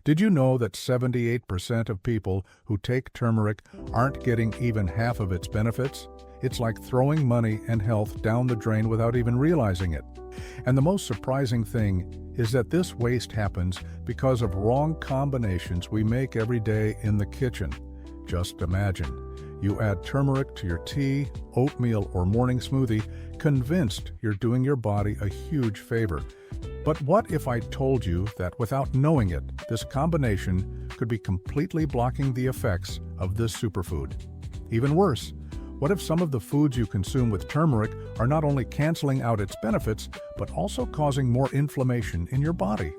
Did you know that 78% of people who take turmeric aren't getting even half of its benefits? It's like throwing money and health down the drain without even realizing it. And the most surprising thing is that this waste happens because of wrong combinations we make every day in the kitchen. Just imagine, you add turmeric to your tea, oatmeal, or morning smoothie, convinced you're doing your body a huge favor. But what if I told you that without knowing it, this combination could be completely blocking the effects of this superfood? Even worse, what if some of the foods you consume with turmeric are not only canceling out its benefits, but also causing more inflammation in your body?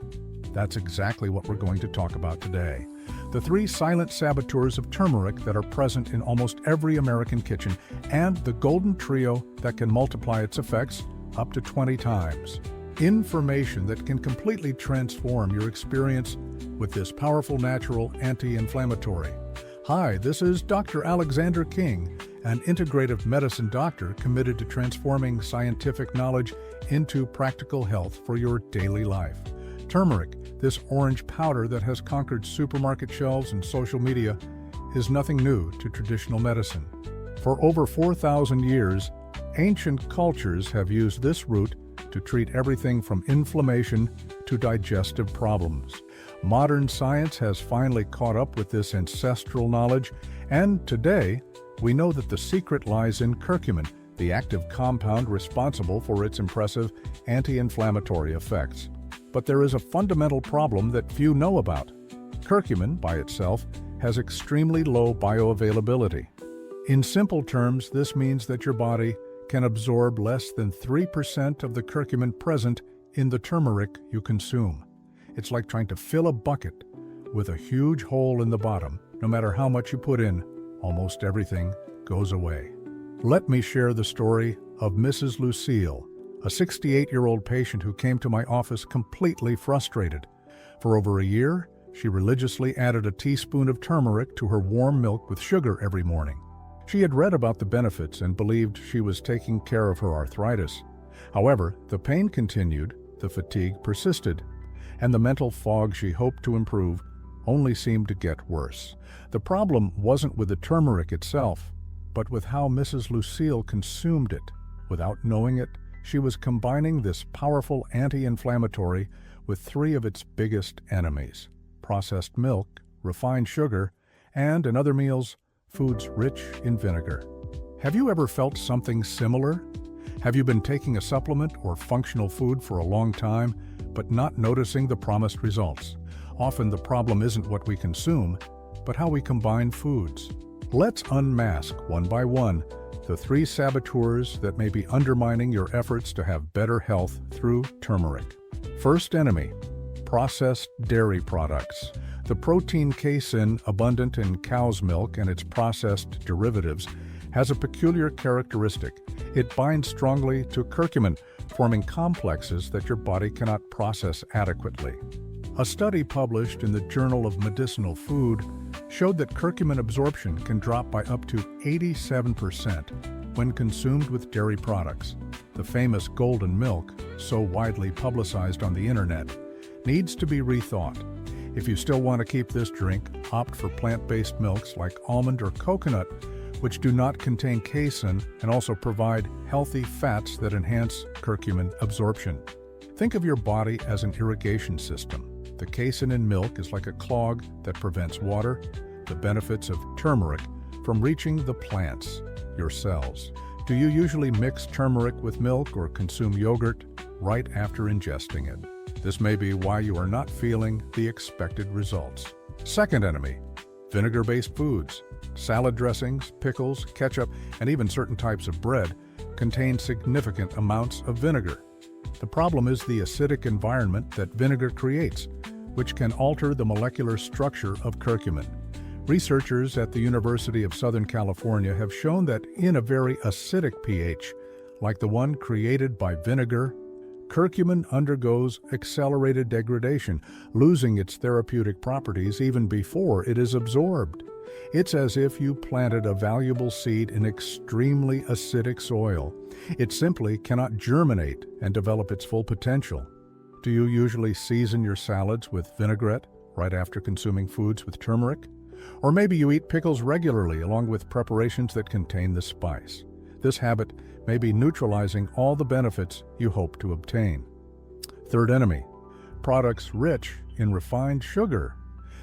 That's exactly what we're going to talk about today. The 3 silent saboteurs of turmeric that are present in almost every American kitchen, and the golden trio that can multiply its effects up to 20 times. Information that can completely transform your experience with this powerful natural anti-inflammatory. Hi, this is Dr. Alexander King, an integrative medicine doctor committed to transforming scientific knowledge into practical health for your daily life. Turmeric, this orange powder that has conquered supermarket shelves and social media, is nothing new to traditional medicine. For over 4,000 years, ancient cultures have used this root to treat everything from inflammation to digestive problems. Modern science has finally caught up with this ancestral knowledge, and today, we know that the secret lies in curcumin, the active compound responsible for its impressive anti-inflammatory effects. But there is a fundamental problem that few know about. Curcumin, by itself, has extremely low bioavailability. In simple terms, this means that your body can absorb less than 3% of the curcumin present in the turmeric you consume. It's like trying to fill a bucket with a huge hole in the bottom. No matter how much you put in, almost everything goes away. Let me share the story of Mrs. Lucille, a 68-year-old patient who came to my office completely frustrated. For over a year, she religiously added a teaspoon of turmeric to her warm milk with sugar every morning. She had read about the benefits and believed she was taking care of her arthritis. However, the pain continued, the fatigue persisted, and the mental fog she hoped to improve only seemed to get worse. The problem wasn't with the turmeric itself, but with how Mrs. Lucille consumed it. Without knowing it, she was combining this powerful anti-inflammatory with 3 of its biggest enemies: processed milk, refined sugar, and, in other meals, foods rich in vinegar. Have you ever felt something similar? Have you been taking a supplement or functional food for a long time, but not noticing the promised results? Often the problem isn't what we consume, but how we combine foods. Let's unmask, one by one, the 3 saboteurs that may be undermining your efforts to have better health through turmeric. First enemy: processed dairy products. The protein casein abundant in cow's milk and its processed derivatives has a peculiar characteristic. It binds strongly to curcumin, forming complexes that your body cannot process adequately. A study published in the Journal of Medicinal Food showed that curcumin absorption can drop by up to 87% when consumed with dairy products. The famous golden milk, so widely publicized on the internet, needs to be rethought. If you still want to keep this drink, opt for plant-based milks like almond or coconut, which do not contain casein and also provide healthy fats that enhance curcumin absorption. Think of your body as an irrigation system. The casein in milk is like a clog that prevents water, the benefits of turmeric, from reaching the plants, your cells. Do you usually mix turmeric with milk or consume yogurt right after ingesting it? This may be why you are not feeling the expected results. Second enemy: vinegar-based foods. Salad dressings, pickles, ketchup, and even certain types of bread contain significant amounts of vinegar. The problem is the acidic environment that vinegar creates, which can alter the molecular structure of curcumin. Researchers at the University of Southern California have shown that in a very acidic pH, like the one created by vinegar, curcumin undergoes accelerated degradation, losing its therapeutic properties even before it is absorbed. It's as if you planted a valuable seed in extremely acidic soil. It simply cannot germinate and develop its full potential. Do you usually season your salads with vinaigrette right after consuming foods with turmeric. Or maybe you eat pickles regularly along with preparations that contain the spice. This habit may be neutralizing all the benefits you hope to obtain. Third enemy, products rich in refined sugar.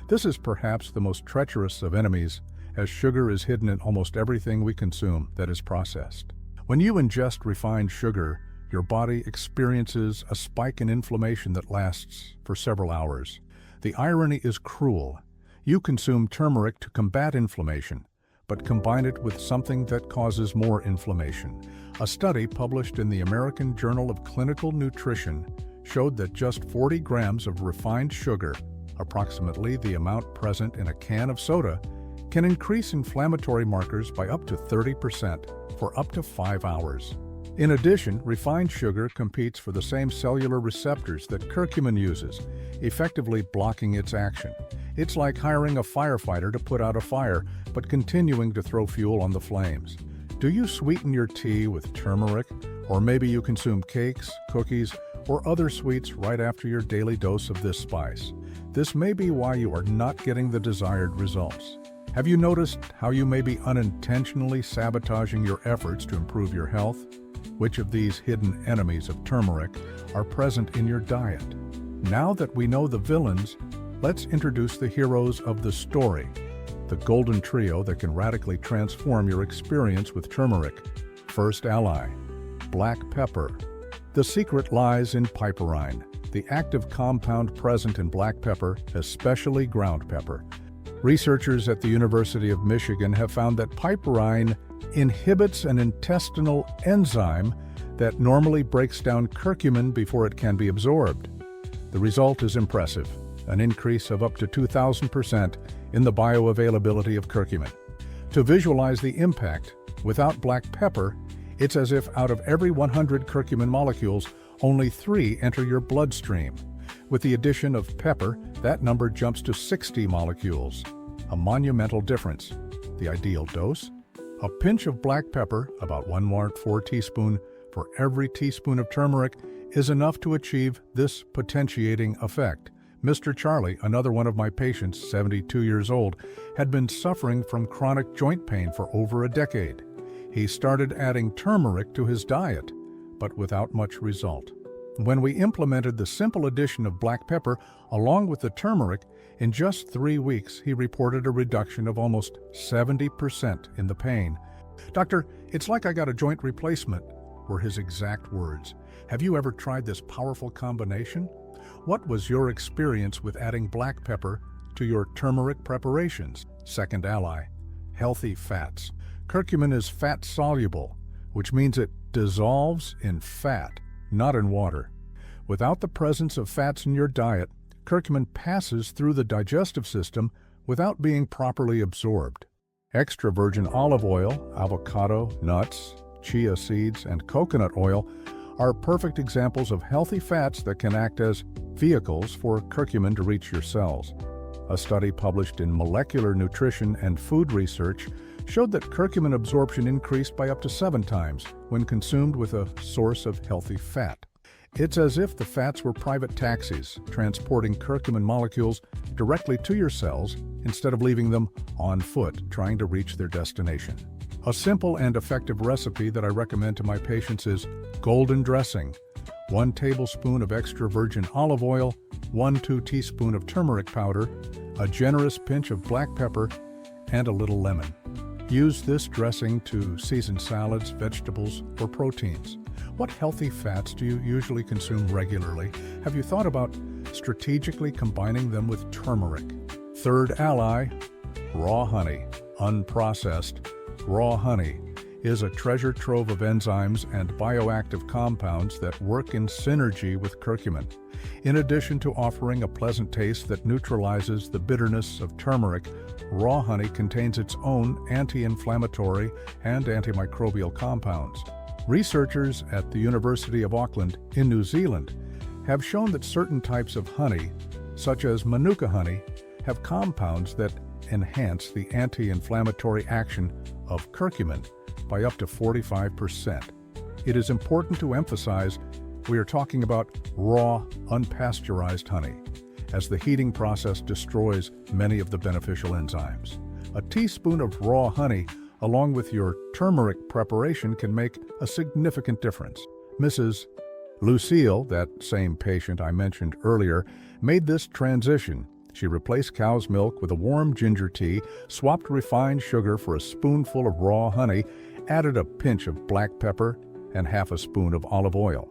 This is perhaps the most treacherous of enemies, as sugar is hidden in almost everything we consume that is processed. When you ingest refined sugar, your body experiences a spike in inflammation that lasts for several hours. The irony is cruel. You consume turmeric to combat inflammation, but combine it with something that causes more inflammation. A study published in the American Journal of Clinical Nutrition showed that just 40 grams of refined sugar, approximately the amount present in a can of soda, can increase inflammatory markers by up to 30% for up to 5 hours. In addition, refined sugar competes for the same cellular receptors that curcumin uses, effectively blocking its action. It's like hiring a firefighter to put out a fire, but continuing to throw fuel on the flames. Do you sweeten your tea with turmeric? Or maybe you consume cakes, cookies, or other sweets right after your daily dose of this spice. This may be why you are not getting the desired results. Have you noticed how you may be unintentionally sabotaging your efforts to improve your health? Which of these hidden enemies of turmeric are present in your diet? Now that we know the villains, let's introduce the heroes of the story, the golden trio that can radically transform your experience with turmeric. First ally, black pepper. The secret lies in piperine, the active compound present in black pepper, especially ground pepper. Researchers at the University of Michigan have found that piperine inhibits an intestinal enzyme that normally breaks down curcumin before it can be absorbed. The result is impressive, an increase of up to 2,000% in the bioavailability of curcumin. To visualize the impact, without black pepper, it's as if out of every 100 curcumin molecules, only 3 enter your bloodstream. With the addition of pepper, that number jumps to 60 molecules. A monumental difference. The ideal dose? A pinch of black pepper, about 1/4 teaspoon, for every teaspoon of turmeric is enough to achieve this potentiating effect. Mr. Charlie, another one of my patients, 72 years old, had been suffering from chronic joint pain for over a decade. He started adding turmeric to his diet, but without much result. When we implemented the simple addition of black pepper along with the turmeric, in just 3 weeks he reported a reduction of almost 70% in the pain. "Doctor, it's like I got a joint replacement," were his exact words. Have you ever tried this powerful combination? What was your experience with adding black pepper to your turmeric preparations? Second ally, healthy fats. Curcumin is fat-soluble, which means it dissolves in fat, not in water. Without the presence of fats in your diet, curcumin passes through the digestive system without being properly absorbed. Extra virgin olive oil, avocado, nuts, chia seeds, and coconut oil are perfect examples of healthy fats that can act as vehicles for curcumin to reach your cells. A study published in Molecular Nutrition and Food Research showed that curcumin absorption increased by up to 7 times when consumed with a source of healthy fat. It's as if the fats were private taxis, transporting curcumin molecules directly to your cells instead of leaving them on foot trying to reach their destination. A simple and effective recipe that I recommend to my patients is golden dressing. 1 tablespoon of extra virgin olive oil, 1-2 teaspoon of turmeric powder, a generous pinch of black pepper, and a little lemon. Use this dressing to season salads, vegetables, or proteins. What healthy fats do you usually consume regularly? Have you thought about strategically combining them with turmeric? Third ally, raw honey. Unprocessed, raw honey is a treasure trove of enzymes and bioactive compounds that work in synergy with curcumin. In addition to offering a pleasant taste that neutralizes the bitterness of turmeric, raw honey contains its own anti-inflammatory and antimicrobial compounds. Researchers at the University of Auckland in New Zealand have shown that certain types of honey, such as Manuka honey, have compounds that enhance the anti-inflammatory action of curcumin by up to 45%. It is important to emphasize we are talking about raw, unpasteurized honey. as the heating process destroys many of the beneficial enzymes. A teaspoon of raw honey along with your turmeric preparation can make a significant difference. Mrs. Lucille, that same patient I mentioned earlier, made this transition. She replaced cow's milk with a warm ginger tea, swapped refined sugar for a spoonful of raw honey, added a pinch of black pepper, and half a spoon of olive oil.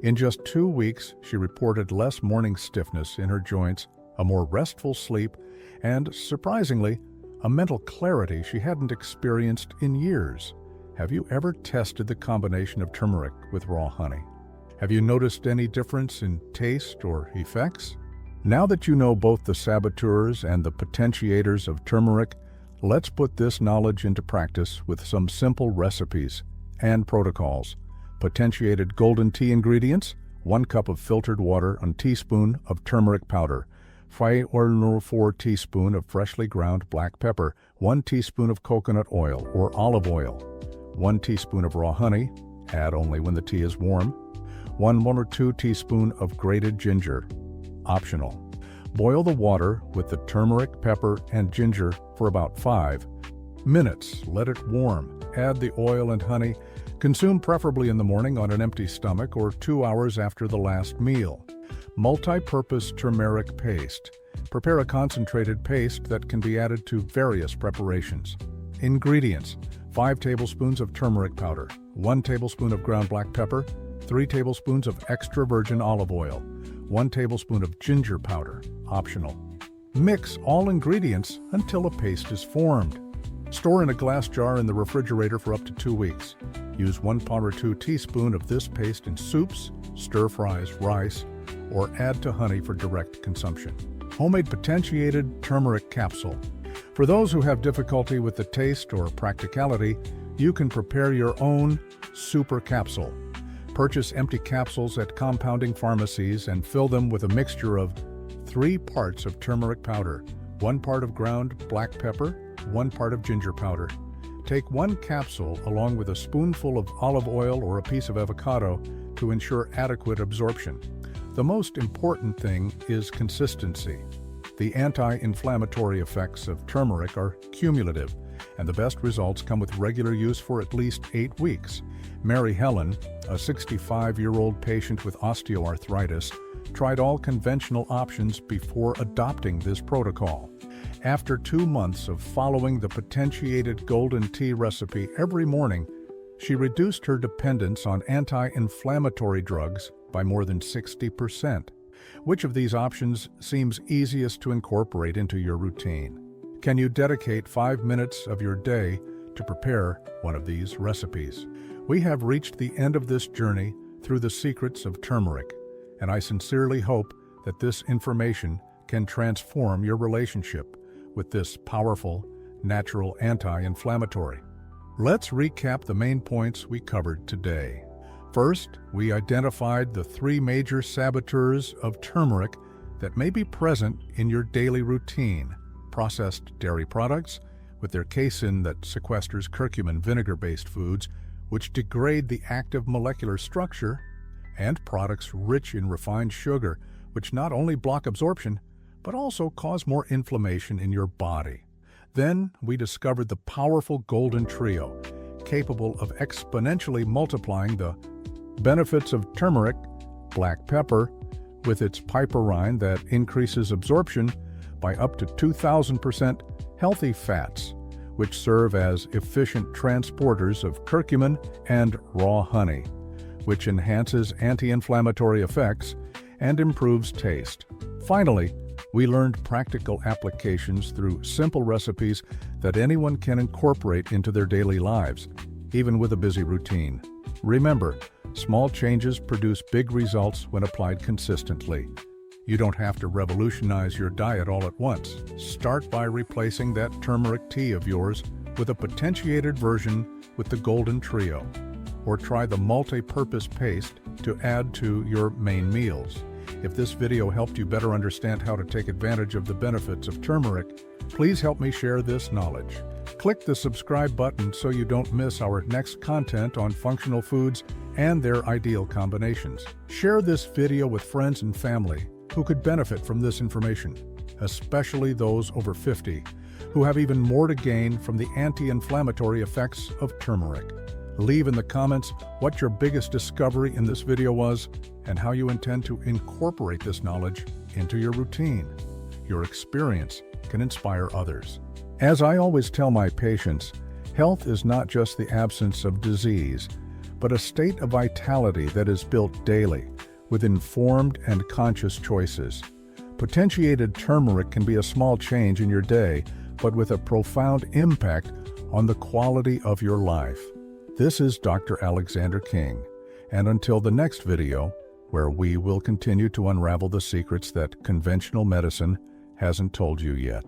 In just 2 weeks, she reported less morning stiffness in her joints, a more restful sleep, and, surprisingly, a mental clarity she hadn't experienced in years. Have you ever tested the combination of turmeric with raw honey? Have you noticed any difference in taste or effects? Now that you know both the saboteurs and the potentiators of turmeric, let's put this knowledge into practice with some simple recipes and protocols. Potentiated golden tea ingredients: 1 cup of filtered water, a teaspoon of turmeric powder, 4 teaspoons of freshly ground black pepper, 1 teaspoon of coconut oil or olive oil, 1 teaspoon of raw honey, add only when the tea is warm, 1 or 2 teaspoons of grated ginger, optional. Boil the water with the turmeric, pepper, and ginger for about 5 minutes. Let it warm. Add the oil and honey. Consume preferably in the morning on an empty stomach or 2 hours after the last meal. Multi-purpose turmeric paste. Prepare a concentrated paste that can be added to various preparations. Ingredients: 5 tablespoons of turmeric powder, 1 tablespoon of ground black pepper, 3 tablespoons of extra virgin olive oil, 1 tablespoon of ginger powder, optional. Mix all ingredients until a paste is formed. Store in a glass jar in the refrigerator for up to 2 weeks. Use 1 or 2 teaspoons of this paste in soups, stir-fries, rice, or add to honey for direct consumption. Homemade potentiated turmeric capsule. For those who have difficulty with the taste or practicality, you can prepare your own super capsule. Purchase empty capsules at compounding pharmacies and fill them with a mixture of 3 parts of turmeric powder, 1 part of ground black pepper, 1 part of ginger powder. Take 1 capsule along with a spoonful of olive oil or a piece of avocado to ensure adequate absorption. The most important thing is consistency. The anti-inflammatory effects of turmeric are cumulative, and the best results come with regular use for at least 8 weeks. Mary Helen, a 65-year-old patient with osteoarthritis, tried all conventional options before adopting this protocol. After 2 months of following the potentiated golden tea recipe every morning, she reduced her dependence on anti-inflammatory drugs by more than 60%. Which of these options seems easiest to incorporate into your routine? Can you dedicate 5 minutes of your day to prepare one of these recipes? We have reached the end of this journey through the secrets of turmeric, and I sincerely hope that this information can transform your relationship with this powerful, natural anti-inflammatory. Let's recap the main points we covered today. First, we identified the 3 major saboteurs of turmeric that may be present in your daily routine: processed dairy products, with their casein that sequesters curcumin vinegar-based foods, which degrade the active molecular structure, and products rich in refined sugar, which not only block absorption, but also cause more inflammation in your body. Then we discovered the powerful golden trio, capable of exponentially multiplying the benefits of turmeric, black pepper, with its piperine that increases absorption by up to 2,000%, healthy fats, which serve as efficient transporters of curcumin, and raw honey, which enhances anti-inflammatory effects and improves taste. Finally, we learned practical applications through simple recipes that anyone can incorporate into their daily lives, even with a busy routine. Remember, small changes produce big results when applied consistently. You don't have to revolutionize your diet all at once. Start by replacing that turmeric tea of yours with a potentiated version with the golden trio, or try the multi-purpose paste to add to your main meals. If this video helped you better understand how to take advantage of the benefits of turmeric, please help me share this knowledge. Click the subscribe button so you don't miss our next content on functional foods and their ideal combinations. Share this video with friends and family, who could benefit from this information, especially those over 50, who have even more to gain from the anti-inflammatory effects of turmeric. Leave in the comments what your biggest discovery in this video was and how you intend to incorporate this knowledge into your routine. Your experience can inspire others. As I always tell my patients, health is not just the absence of disease, but a state of vitality that is built daily with informed and conscious choices. Potentiated turmeric can be a small change in your day, but with a profound impact on the quality of your life. This is Dr. Alexander King, and until the next video, where we will continue to unravel the secrets that conventional medicine hasn't told you yet.